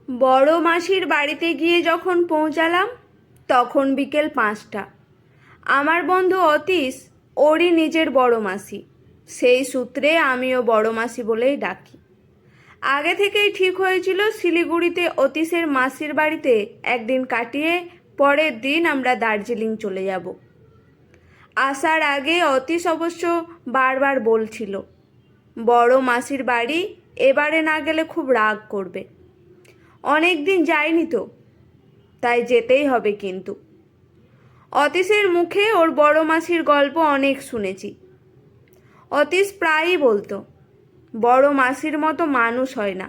বড় মাসির বাড়িতে গিয়ে যখন পৌঁছালাম তখন বিকেল 5টা। আমার বন্ধু অতীশ ওরই নিজের বড় মাসি, সেই সূত্রে আমিও বড় মাসি বলেই ডাকি। আগে থেকেই ঠিক হয়েছিল শিলিগুড়িতে অতীশের মাসির বাড়িতে একদিন কাটিয়ে পরের দিন আমরা দার্জিলিং চলে যাব। আসার আগে অতীশ অবশ্য বারবার বলছিল বড় মাসির বাড়ি এবারে না গেলে খুব রাগ করবে। অনেক দিন যায়নি তো, তাই যেতেই হবে। কিন্তু অতীশের মুখে ওর বড় মাসির গল্প অনেক শুনেছি। অতীশ প্রায়ই বলতো বড় মাসির মতো মানুষ হয় না।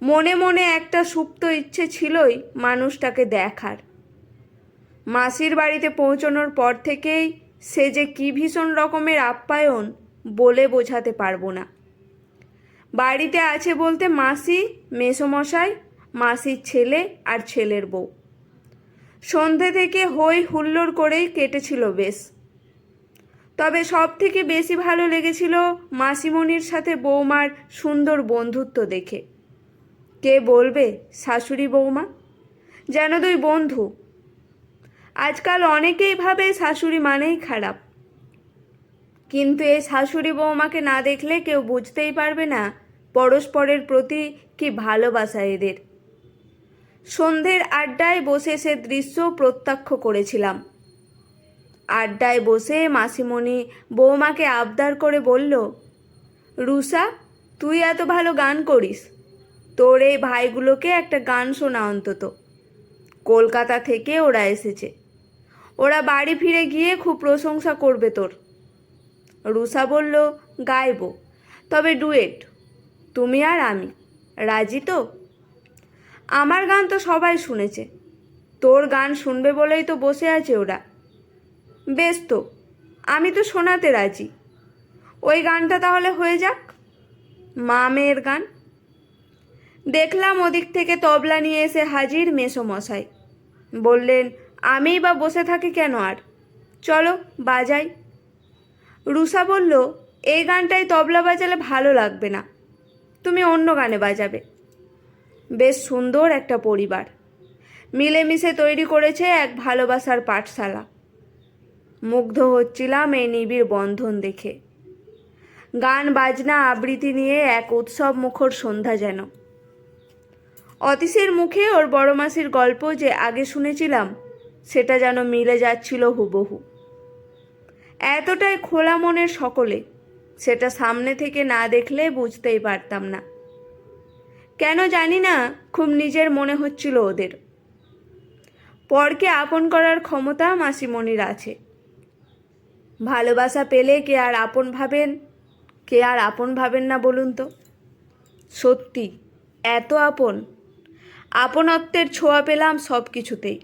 মনে মনে একটা সুপ্ত ইচ্ছে ছিলই মানুষটাকে দেখার। মাসির বাড়িতে পৌঁছানোর পর থেকেই সে যে কী ভীষণ রকমের আপ্যায়ন বলে বোঝাতে পারবো না। বাড়িতে আছে বলতে মাসি, মেসোমশাই, মাসির ছেলে আর ছেলের বউ। সন্ধে থেকে হই হুল্লোড় করেই কেটেছিল বেশ। তবে সব থেকে বেশি ভালো লেগেছিল মাসিমণির সাথে বৌমার সুন্দর বন্ধুত্ব দেখে। কে বলবে শাশুড়ি বৌমা যেন দুই বন্ধু। আজকাল অনেকেই ভাবে শাশুড়ি মানেই খারাপ, কিন্তু এই শাশুড়ি বৌমাকে না দেখলে কেউ বুঝতেই পারবে না পরস্পরের প্রতি কি ভালোবাসা এদের। সন্ধ্যের আড্ডায় বসে সে দৃশ্য প্রত্যক্ষ করেছিলাম। আড্ডায় বসে মাসিমণি বৌমাকে আবদার করে বলল, রুষা, তুই এত ভালো গান করিস, তোর এই ভাইগুলোকে একটা গান শোনা অন্তত। কলকাতা থেকে ওরা এসেছে, ওরা বাড়ি ফিরে গিয়ে খুব প্রশংসা করবে তোর। রুষা বলল, গাইব, তবে ডুয়েট, তুমি আর আমি। রাজি তো? আমার গান তো সবাই শুনেছে, তোর গান শুনবে বলেই তো বসে আছে ওরা। বেশ তো, আমি তো শোনাতে রাজি। ওই গানটা তাহলে হয়ে যাক, মা মেয়ের গান। দেখলাম ওদিক থেকে তবলা নিয়ে এসে হাজির মেসোমশাই। বললেন, আমিই বা বসে থাকি কেন, আর চলো বাজাই। রুষা বলল, এই গানটাই তবলা বাজালে ভালো লাগবে না, তুমি অন্য গানে বাজাবে। বেশ সুন্দর একটা পরিবার মিলেমিশে তৈরি করেছে এক ভালোবাসার পাঠশালা। মুগ্ধ হচ্ছিলাম এই নিবিড় বন্ধন দেখে। গান বাজনা আবৃত্তি নিয়ে এক উৎসব মুখর সন্ধ্যা যেন। অতীশের মুখে ওর বড় মাসির গল্প যে আগে শুনেছিলাম সেটা যেন মিলে যাচ্ছিল হুবহু। এতটাই খোলা মনের সকলে, সেটা সামনে থেকে না দেখলে বুঝতেই পারতাম না। কেন জানি না, খুব নিজের মনে হচ্ছিল ওদের। পরকে আপন করার ক্ষমতা মাসিমণির আছে। ভালোবাসা পেলে কে আর আপন ভাবেন না বলুন তো? সত্যি এত আপনত্বের ছোঁয়া পেলাম সব কিছুতেই।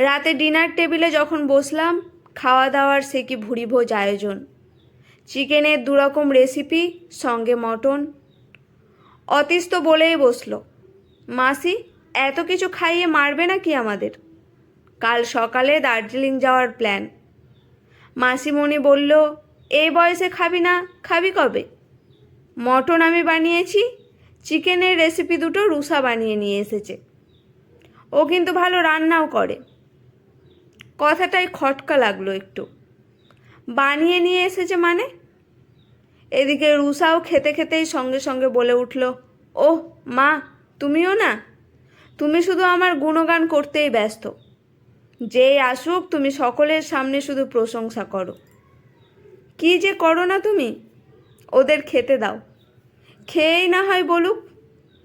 রাতে ডিনার টেবিলে যখন বসলাম, খাওয়া দাওয়ার সে কি ভুরিভোজ আয়োজন। চিকেনের 2 রকম রেসিপি, সঙ্গে মটন। অতীশ তো বলেই বসলো, মাসি, এত কিছু খাইয়ে মারবে না কি আমাদের? কাল সকালে দার্জিলিং যাওয়ার প্ল্যান। মাসিমণি বলল, এই বয়সে খাবি না, খাবি কবে? মটন আমি বানিয়েছি, চিকেনের রেসিপি দুটো রুষা বানিয়ে নিয়ে এসেছে। ও কিন্তু ভালো রান্নাও করে। কথাটাই খটকা লাগলো একটু। বানিয়ে নিয়ে এসেছে মানে? এদিকে রুষাও খেতে খেতেই সঙ্গে সঙ্গে বলে উঠল, ওহ মা, তুমিও না? তুমি শুধু আমার গুণগান করতেই ব্যস্ত। যেই আসুক তুমি সকলের সামনে শুধু প্রশংসা করো। কি যে করো না তুমি, ওদের খেতে দাও, খেয়েই না হয় বলুক।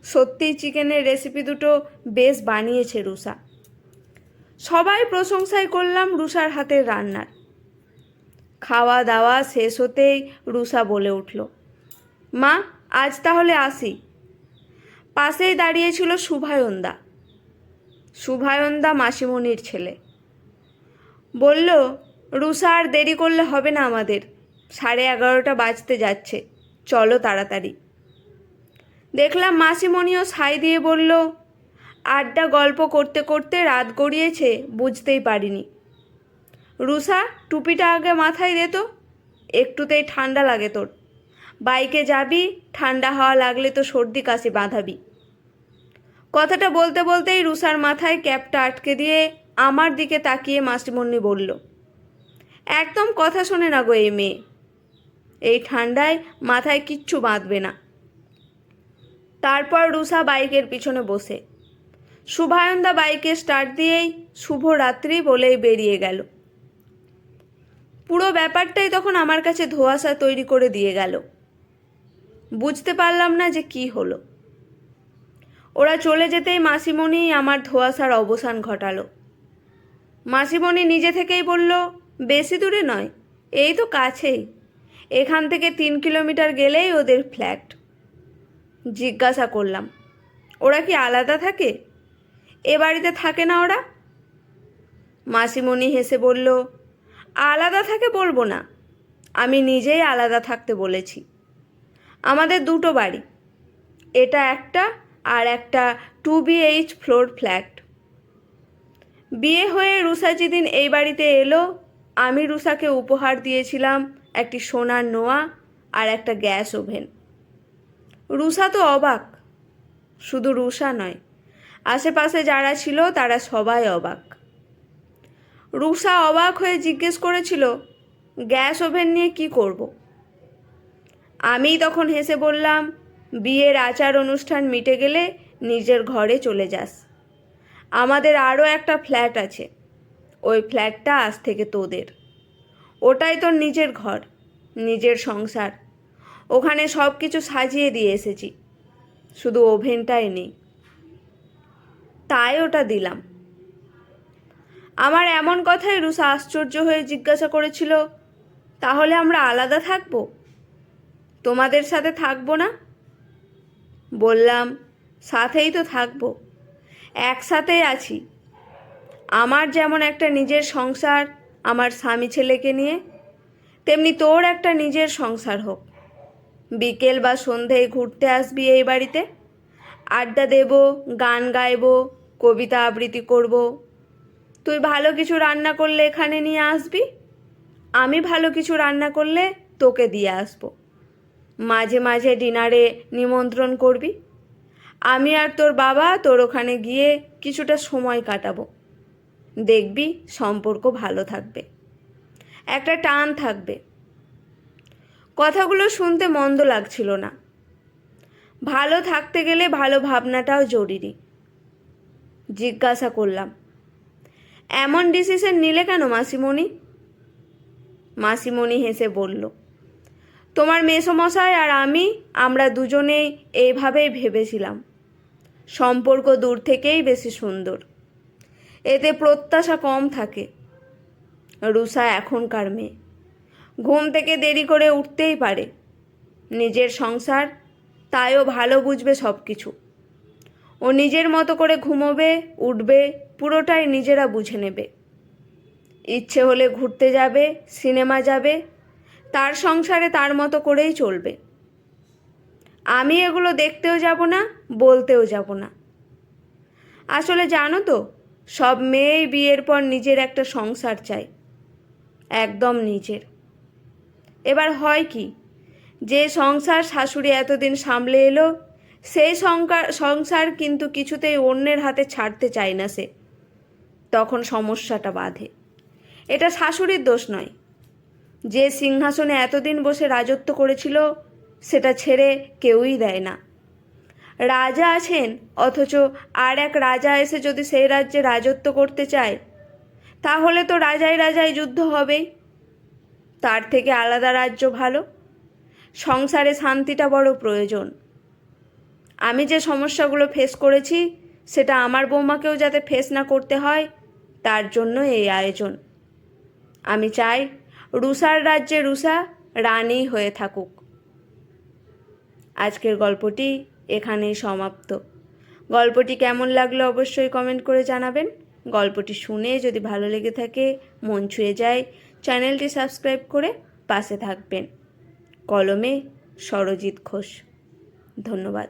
সত্যিই চিকেনের রেসিপি দুটো বেশ বানিয়েছে রুষা। সবাই প্রশংসাই করলাম রুষার হাতের রান্নার। খাওয়া দাওয়া শেষ হতেই রুষা বলে উঠল, মা, আজ তাহলে আসি। পাশেই দাঁড়িয়েছিল সুভায়নদা মাসিমণির ছেলে। বলল, রুষা, আর দেরি করলে হবে না আমাদের, 11:30 বাজতে যাচ্ছে, চলো তাড়াতাড়ি। দেখলাম মাসিমণিও সাই দিয়ে বলল, আড্ডা গল্প করতে করতে রাত গড়িয়েছে, বুঝতেই পারিনি। রুষা, টুপিটা আগে মাথায় দে তো, একটুতেই ঠান্ডা লাগে তোর। বাইকে যাবি, ঠান্ডা হাওয়া লাগলে তো সর্দি কাশি বাঁধাবি। কথাটা বলতে বলতেই রুষার মাথায় ক্যাপটা আটকে দিয়ে আমার দিকে তাকিয়ে মাসিমণি বলল, একদম কথা শোনে না গো এই মেয়ে, এই ঠান্ডায় মাথায় কিচ্ছু বাঁধবে না। তারপর রুষা বাইকের পিছনে বসে শুভায়নদা বাইকে স্টার্ট দিয়েই শুভরাত্রি বলেই বেরিয়ে গেল। পুরো ব্যাপারটাই তখন আমার কাছে ধোঁয়াশা তৈরি করে দিয়ে গেল। বুঝতে পারলাম না যে কি হলো। ওরা চলে যেতেই মাসিমণি আমার ধোঁয়াশার অবসান ঘটালো। মাসিমণি নিজে থেকেই বলল, বেশি দূরে নয়, এই তো কাছেই, এখান থেকে 3 কিলোমিটার গেলেই ওদের ফ্ল্যাট। জিজ্ঞাসা করলাম, ওরা কি আলাদা থাকে? এ বাড়িতে থাকে না ওরা? মাসিমণি হেসে বলল, আলাদা থাকে বলবো না, আমি নিজেই আলাদা থাকতে বলেছি। আমাদের দুটো বাড়ি, এটা একটা আর একটা 2 BH ফ্লোর ফ্ল্যাট। বিয়ে হয়ে রুষা যেদিন এই বাড়িতে এলো, আমি রুষাকে উপহার দিয়েছিলাম একটি সোনার নোয়া আর একটা গ্যাস ওভেন। রুষা তো অবাক, শুধু রুষা নয়, আশেপাশে যারা ছিল তারা সবাই অবাক। রুষা অবাক হয়ে জিজ্ঞেস করেছিল, গ্যাস ওভেন নিয়ে কি করব? আমি তখন হেসে বললাম, বিয়ের আচার অনুষ্ঠান মিটে গেলে নিজের ঘরে চলে যাস। আমাদের আরও একটা ফ্ল্যাট আছে, ওই ফ্ল্যাটটা আজ থেকে তোদের। ওটাই তোর নিজের ঘর, নিজের সংসার। ওখানে সব কিছু সাজিয়ে দিয়ে এসেছি, শুধু ওভেনটাই নেই, তাই ওটা দিলাম। আমার এমন কথায় রুষা আশ্চর্য হয়ে জিজ্ঞাসা করেছিল, তাহলে আমরা আলাদা থাকবো, তোমাদের সাথে থাকবো না? বললাম, সাথেই তো থাকবো, একসাথেই আছি। আমার যেমন একটা নিজের সংসার আমার স্বামী ছেলেকে নিয়ে, তেমনি তোর একটা নিজের সংসার হোক। বিকেল বা সন্ধেয় ঘুরতে আসবি এই বাড়িতে, আড্ডা দেব, গান গাইব, কবিতা আবৃত্তি করব। তুই ভালো কিছু রান্না করলে এখানে নিয়ে আসবি, আমি ভালো কিছু রান্না করলে তোকে দিয়ে আসবো। মাঝে মাঝে ডিনারে নিমন্ত্রণ করবি। আমি আর তোর বাবা তোর ওখানে গিয়ে কিছুটা সময় কাটাবো। দেখবি সম্পর্ক ভালো থাকবে, একটা টান থাকবে। কথাগুলো শুনতে মন্দ লাগছিল না। ভালো থাকতে গেলে ভালো ভাবনাটাও জরুরি। জিজ্ঞাসা করলাম, এমন ডিসিশন নিলে কেন মাসিমণি? মাসিমণি হেসে বলল, তোমার মেসোমশাই আর আমরা দুজনেই এইভাবেই ভেবেছিলাম। সম্পর্ক দূর থেকেই বেশি সুন্দর, এতে প্রত্যাশা কম থাকে। রুষা এখনকার মেয়ে, ঘুম থেকে দেরি করে উঠতেই পারে। নিজের সংসার, তাইও ভালো বুঝবে সব কিছু। ও নিজের মতো করে ঘুমোবে, উঠবে, পুরোটাই নিজেরা বুঝে নেবে। ইচ্ছে হলে ঘুরতে যাবে, সিনেমা যাবে, তার সংসারে তার মতো করেই চলবে। আমি এগুলো দেখতেও যাব না, বলতেও যাব না। আসলে জানো তো, সব মেয়েই বিয়ের পর নিজের একটা সংসার চায়, একদম নিজের। এবার হয় কি, যে সংসার শাশুড়ি এতদিন সামলে এলো, সেই সংসার কিন্তু কিছুতেই অন্যের হাতে ছাড়তে চায় না সে। তখন সমস্যাটা বাধে। এটা শাশুড়ির দোষ নয়। যে সিংহাসনে এতদিন বসে রাজত্ব করেছিল, সেটা ছেড়ে কেউই দেয় না। রাজা আছেন, অথচ আর এক রাজা এসে যদি সেই রাজ্যে রাজত্ব করতে চায়, তাহলে তো রাজায় রাজায় যুদ্ধ হবেই। তার থেকে আলাদা রাজ্য ভালো। সংসারে শান্তিটা বড় প্রয়োজন। আমি যে সমস্যাগুলো ফেস করেছি, সেটা আমার বৌমাকেও যাতে ফেস না করতে হয়, তার জন্য এই আয়োজন। আমি চাই রুষার রাজ্যে রুষা রানী হয়ে থাকুক। আজকের গল্পটি এখানেই সমাপ্ত। গল্পটি কেমন লাগলো অবশ্যই কমেন্ট করে জানাবেন। গল্পটি শুনে যদি ভালো লেগে থাকে, মন ছুঁয়ে যায়, চ্যানেলটি সাবস্ক্রাইব করে পাশে থাকবেন। কলমে সরজিৎ ঘোষ। ধন্যবাদ।